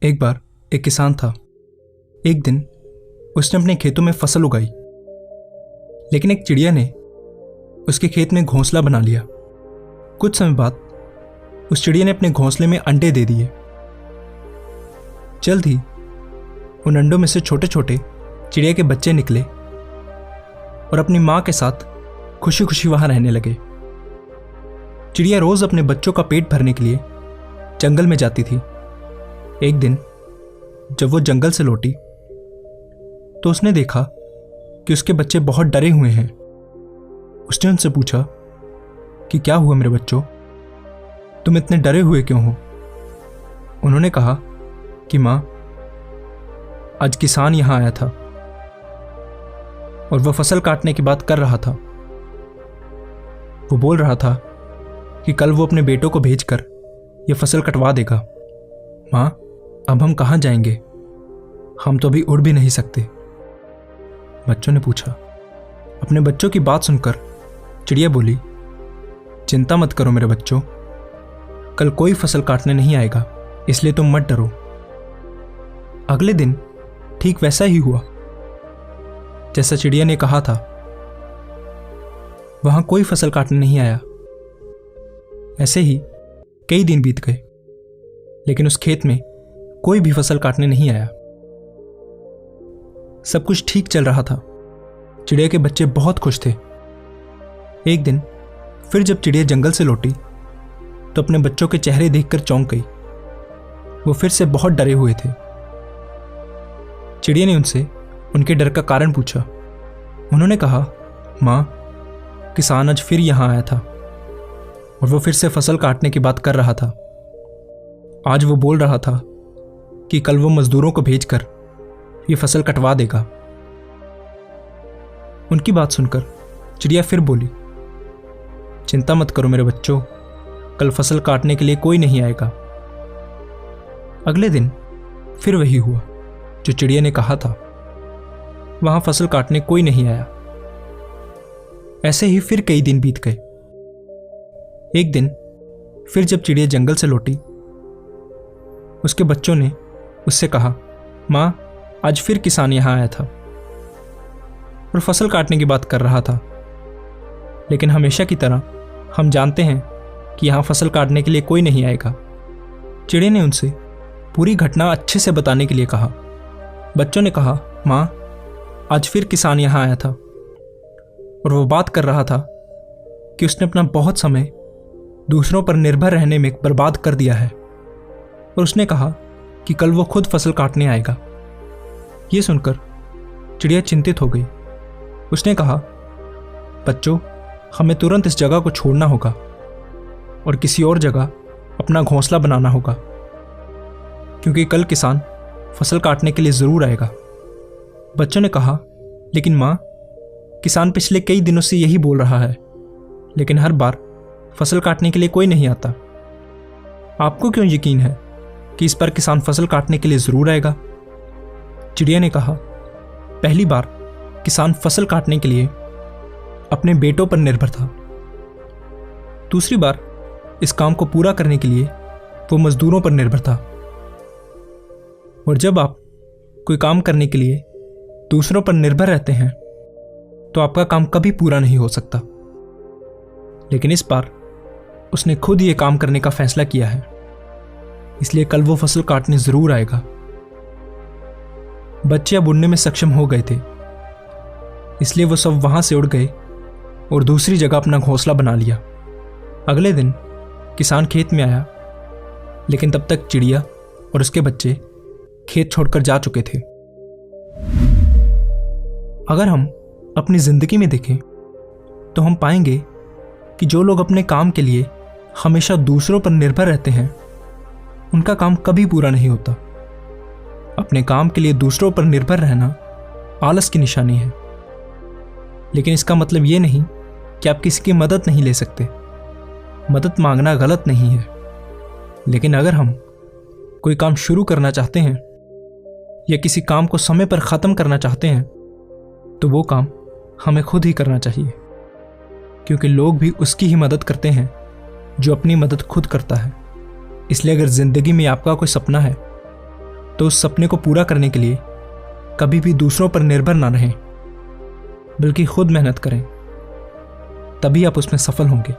एक बार एक किसान था। एक दिन उसने अपने खेतों में फसल उगाई, लेकिन एक चिड़िया ने उसके खेत में घोंसला बना लिया। कुछ समय बाद उस चिड़िया ने अपने घोंसले में अंडे दे दिए। जल्द ही उन अंडों में से छोटे छोटे चिड़िया के बच्चे निकले और अपनी मां के साथ खुशी खुशी वहां रहने लगे। चिड़िया रोज अपने बच्चों का पेट भरने के लिए जंगल में जाती थी। एक दिन जब वो जंगल से लौटी तो उसने देखा कि उसके बच्चे बहुत डरे हुए हैं। उसने उनसे पूछा कि क्या हुआ मेरे बच्चों, तुम इतने डरे हुए क्यों हो? उन्होंने कहा कि मां, आज किसान यहां आया था और वह फसल काटने की बात कर रहा था। वो बोल रहा था कि कल वो अपने बेटों को भेजकर यह फसल कटवा देगा। मां, अब हम कहां जाएंगे? हम तो अभी उड़ भी नहीं सकते। बच्चों ने पूछा। अपने बच्चों की बात सुनकर चिड़िया बोली, चिंता मत करो मेरे बच्चों, कल कोई फसल काटने नहीं आएगा, इसलिए तुम मत डरो। अगले दिन ठीक वैसा ही हुआ जैसा चिड़िया ने कहा था। वहां कोई फसल काटने नहीं आया। ऐसे ही कई दिन बीत गए, लेकिन उस खेत में कोई भी फसल काटने नहीं आया। सब कुछ ठीक चल रहा था। चिड़िया के बच्चे बहुत खुश थे। एक दिन फिर जब चिड़िया जंगल से लौटी तो अपने बच्चों के चेहरे देखकर चौंक गई। वो फिर से बहुत डरे हुए थे। चिड़िया ने उनसे उनके डर का कारण पूछा। उन्होंने कहा, मां, किसान आज फिर यहां आया था और वो फिर से फसल काटने की बात कर रहा था। आज वो बोल रहा था कि कल वो मजदूरों को भेजकर ये फसल कटवा देगा। उनकी बात सुनकर चिड़िया फिर बोली, चिंता मत करो मेरे बच्चों, कल फसल काटने के लिए कोई नहीं आएगा। अगले दिन फिर वही हुआ जो चिड़िया ने कहा था। वहां फसल काटने कोई नहीं आया। ऐसे ही फिर कई दिन बीत गए। एक दिन फिर जब चिड़िया जंगल से लौटी, उसके बच्चों ने उससे कहा, मां, आज फिर किसान यहां आया था और फसल काटने की बात कर रहा था, लेकिन हमेशा की तरह हम जानते हैं कि यहां फसल काटने के लिए कोई नहीं आएगा। चिड़िया ने उनसे पूरी घटना अच्छे से बताने के लिए कहा। बच्चों ने कहा, मां, आज फिर किसान यहां आया था और वो बात कर रहा था कि उसने अपना बहुत समय दूसरों पर निर्भर रहने में बर्बाद कर दिया है और उसने कहा कि कल वो खुद फसल काटने आएगा। ये सुनकर चिड़िया चिंतित हो गई। उसने कहा, बच्चों, हमें तुरंत इस जगह को छोड़ना होगा और किसी और जगह अपना घोंसला बनाना होगा, क्योंकि कल किसान फसल काटने के लिए जरूर आएगा। बच्चों ने कहा, लेकिन मां, किसान पिछले कई दिनों से यही बोल रहा है, लेकिन हर बार फसल काटने के लिए कोई नहीं आता। आपको क्यों यकीन है कि इस बार किसान फसल काटने के लिए जरूर आएगा? चिड़िया ने कहा, पहली बार किसान फसल काटने के लिए अपने बेटों पर निर्भर था। दूसरी बार इस काम को पूरा करने के लिए वो मजदूरों पर निर्भर था। और जब आप कोई काम करने के लिए दूसरों पर निर्भर रहते हैं तो आपका काम कभी पूरा नहीं हो सकता। लेकिन इस बार उसने खुद ये काम करने का फैसला किया है, इसलिए कल वो फसल काटने जरूर आएगा। बच्चे अब उड़ने में सक्षम हो गए थे, इसलिए वो सब वहां से उड़ गए और दूसरी जगह अपना घोंसला बना लिया। अगले दिन किसान खेत में आया, लेकिन तब तक चिड़िया और उसके बच्चे खेत छोड़कर जा चुके थे। अगर हम अपनी जिंदगी में देखें तो हम पाएंगे कि जो लोग अपने काम के लिए हमेशा दूसरों पर निर्भर रहते हैं, उनका काम कभी पूरा नहीं होता। अपने काम के लिए दूसरों पर निर्भर रहना आलस की निशानी है, लेकिन इसका मतलब यह नहीं कि आप किसी की मदद नहीं ले सकते। मदद मांगना गलत नहीं है, लेकिन अगर हम कोई काम शुरू करना चाहते हैं या किसी काम को समय पर खत्म करना चाहते हैं तो वो काम हमें खुद ही करना चाहिए, क्योंकि लोग भी उसकी ही मदद करते हैं जो अपनी मदद खुद करता है। इसलिए अगर जिंदगी में आपका कोई सपना है तो उस सपने को पूरा करने के लिए कभी भी दूसरों पर निर्भर ना रहें, बल्कि खुद मेहनत करें, तभी आप उसमें सफल होंगे।